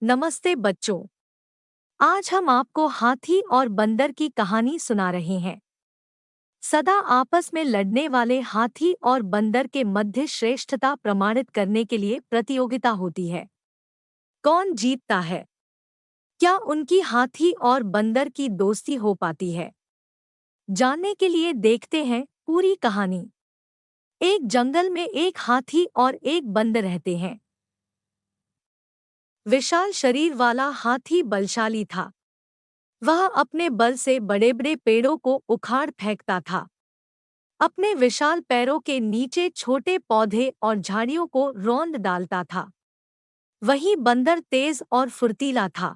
नमस्ते बच्चों। आज हम आपको हाथी और बंदर की कहानी सुना रहे हैं। सदा आपस में लड़ने वाले हाथी और बंदर के मध्य श्रेष्ठता प्रमाणित करने के लिए प्रतियोगिता होती है। कौन जीतता है? क्या उनकी हाथी और बंदर की दोस्ती हो पाती है? जानने के लिए देखते हैं पूरी कहानी। एक जंगल में एक हाथी और एक बंदर रहते हैं। विशाल शरीर वाला हाथी बलशाली था। वह अपने बल से बड़े बड़े पेड़ों को उखाड़ फेंकता था। अपने विशाल पैरों के नीचे छोटे पौधे और झाड़ियों को रौंद डालता था। वहीं बंदर तेज और फुर्तीला था।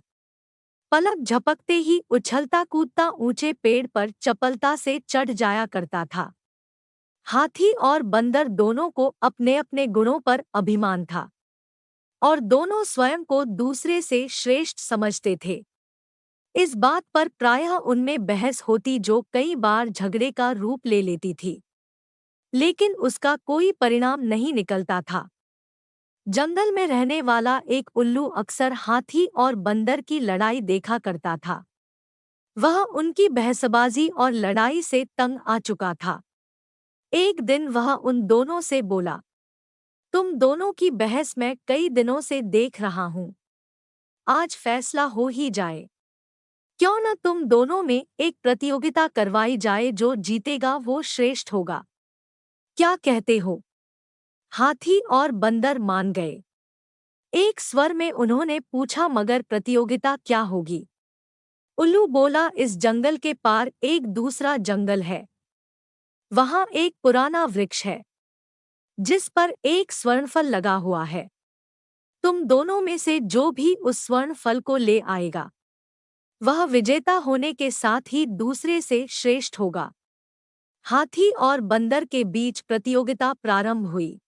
पलक झपकते ही उछलता कूदता ऊंचे पेड़ पर चपलता से चढ़ जाया करता था। हाथी और बंदर दोनों को अपने अपने गुणों पर अभिमान था और दोनों स्वयं को दूसरे से श्रेष्ठ समझते थे। इस बात पर प्रायः उनमें बहस होती जो कई बार झगड़े का रूप ले लेती थी, लेकिन उसका कोई परिणाम नहीं निकलता था। जंगल में रहने वाला एक उल्लू अक्सर हाथी और बंदर की लड़ाई देखा करता था। वह उनकी बहसबाजी और लड़ाई से तंग आ चुका था। एक दिन वह उन दोनों से बोला, तुम दोनों की बहस मैं कई दिनों से देख रहा हूँ। आज फैसला हो ही जाए। क्यों न तुम दोनों में एक प्रतियोगिता करवाई जाए, जो जीतेगा वो श्रेष्ठ होगा। क्या कहते हो? हाथी और बंदर मान गए। एक स्वर में उन्होंने पूछा, मगर प्रतियोगिता क्या होगी? उल्लू बोला, इस जंगल के पार एक दूसरा जंगल है। वहां एक पुराना वृक्ष है जिस पर एक स्वर्णफल लगा हुआ है। तुम दोनों में से जो भी उस स्वर्ण फल को ले आएगा, वह विजेता होने के साथ ही दूसरे से श्रेष्ठ होगा। हाथी और बंदर के बीच प्रतियोगिता प्रारंभ हुई।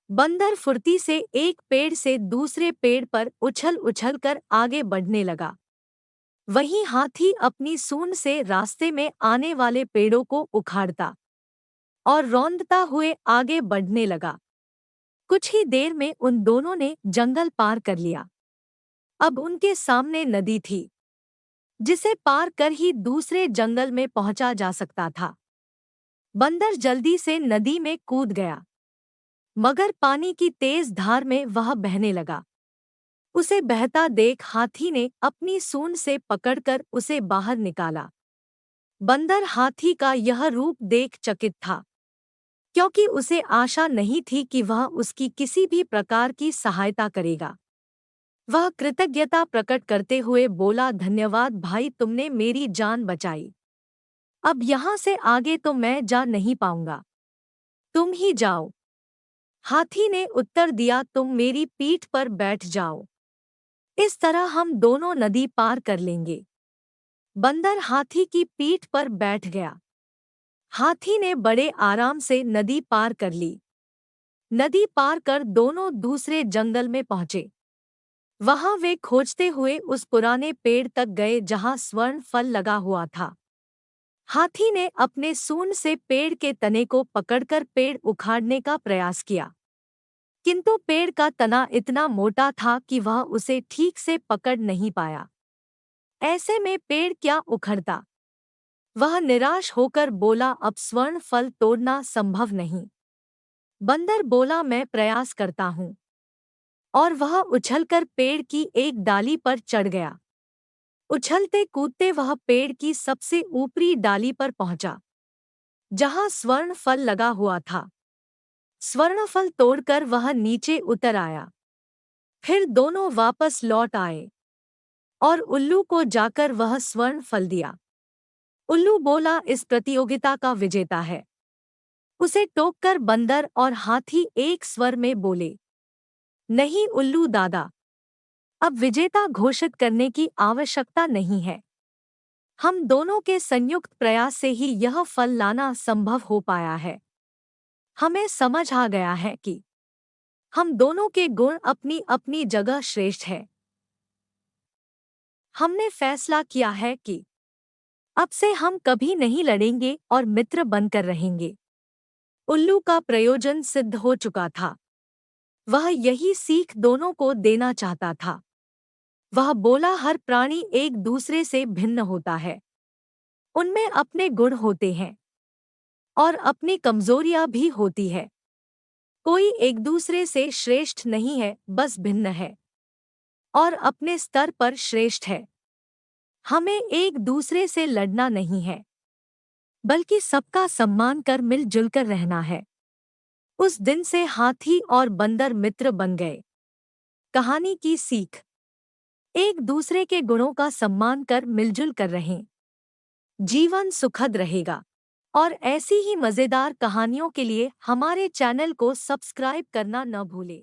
बंदर फुर्ती से एक पेड़ से दूसरे पेड़ पर उछल उछल कर आगे बढ़ने लगा। वहीं हाथी अपनी सूंड से रास्ते में आने वाले पेड़ों को उखाड़ता और रौंदता हुए आगे बढ़ने लगा। कुछ ही देर में उन दोनों ने जंगल पार कर लिया। अब उनके सामने नदी थी, जिसे पार कर ही दूसरे जंगल में पहुंचा जा सकता था। बंदर जल्दी से नदी में कूद गया, मगर पानी की तेज धार में वह बहने लगा। उसे बहता देख हाथी ने अपनी सूंड से पकड़कर उसे बाहर निकाला। बंदर हाथी का यह रूप देख चकित था, क्योंकि उसे आशा नहीं थी कि वह उसकी किसी भी प्रकार की सहायता करेगा। वह कृतज्ञता प्रकट करते हुए बोला, धन्यवाद भाई, तुमने मेरी जान बचाई। अब यहाँ से आगे तो मैं जा नहीं पाऊंगा, तुम ही जाओ। हाथी ने उत्तर दिया, तुम मेरी पीठ पर बैठ जाओ। इस तरह हम दोनों नदी पार कर लेंगे। बंदर हाथी की पीठ पर बैठ गया। हाथी ने बड़े आराम से नदी पार कर ली। नदी पार कर दोनों दूसरे जंगल में पहुंचे। वहां वे खोजते हुए उस पुराने पेड़ तक गए जहां स्वर्ण फल लगा हुआ था। हाथी ने अपने सूंड से पेड़ के तने को पकड़कर पेड़ उखाड़ने का प्रयास किया, किंतु पेड़ का तना इतना मोटा था कि वह उसे ठीक से पकड़ नहीं पाया। ऐसे में पेड़ क्या उखड़ता। वह निराश होकर बोला, अब स्वर्ण फल तोड़ना संभव नहीं। बंदर बोला, मैं प्रयास करता हूँ। और वह उछलकर पेड़ की एक डाली पर चढ़ गया। उछलते कूदते वह पेड़ की सबसे ऊपरी डाली पर पहुंचा, जहां स्वर्ण फल लगा हुआ था। स्वर्ण फल तोड़कर वह नीचे उतर आया। फिर दोनों वापस लौट आए और उल्लू को जाकर वह स्वर्ण फल दिया। उल्लू बोला, इस प्रतियोगिता का विजेता है। उसे टोककर बंदर और हाथी एक स्वर में बोले, नहीं उल्लू दादा, अब विजेता घोषित करने की आवश्यकता नहीं है। हम दोनों के संयुक्त प्रयास से ही यह फल लाना संभव हो पाया है। हमें समझ आ गया है कि हम दोनों के गुण अपनी अपनी जगह श्रेष्ठ है। हमने फैसला किया है कि अब से हम कभी नहीं लड़ेंगे और मित्र बनकर रहेंगे। उल्लू का प्रयोजन सिद्ध हो चुका था। वह यही सीख दोनों को देना चाहता था। वह बोला, हर प्राणी एक दूसरे से भिन्न होता है। उनमें अपने गुण होते हैं और अपनी कमजोरियां भी होती है। कोई एक दूसरे से श्रेष्ठ नहीं है, बस भिन्न है और अपने स्तर पर श्रेष्ठ है। हमें एक दूसरे से लड़ना नहीं है, बल्कि सबका सम्मान कर मिलजुल कर रहना है। उस दिन से हाथी और बंदर मित्र बन गए। कहानी की सीख: एक दूसरे के गुणों का सम्मान कर मिलजुल कर रहें, जीवन सुखद रहेगा। और ऐसी ही मजेदार कहानियों के लिए हमारे चैनल को सब्सक्राइब करना न भूलें।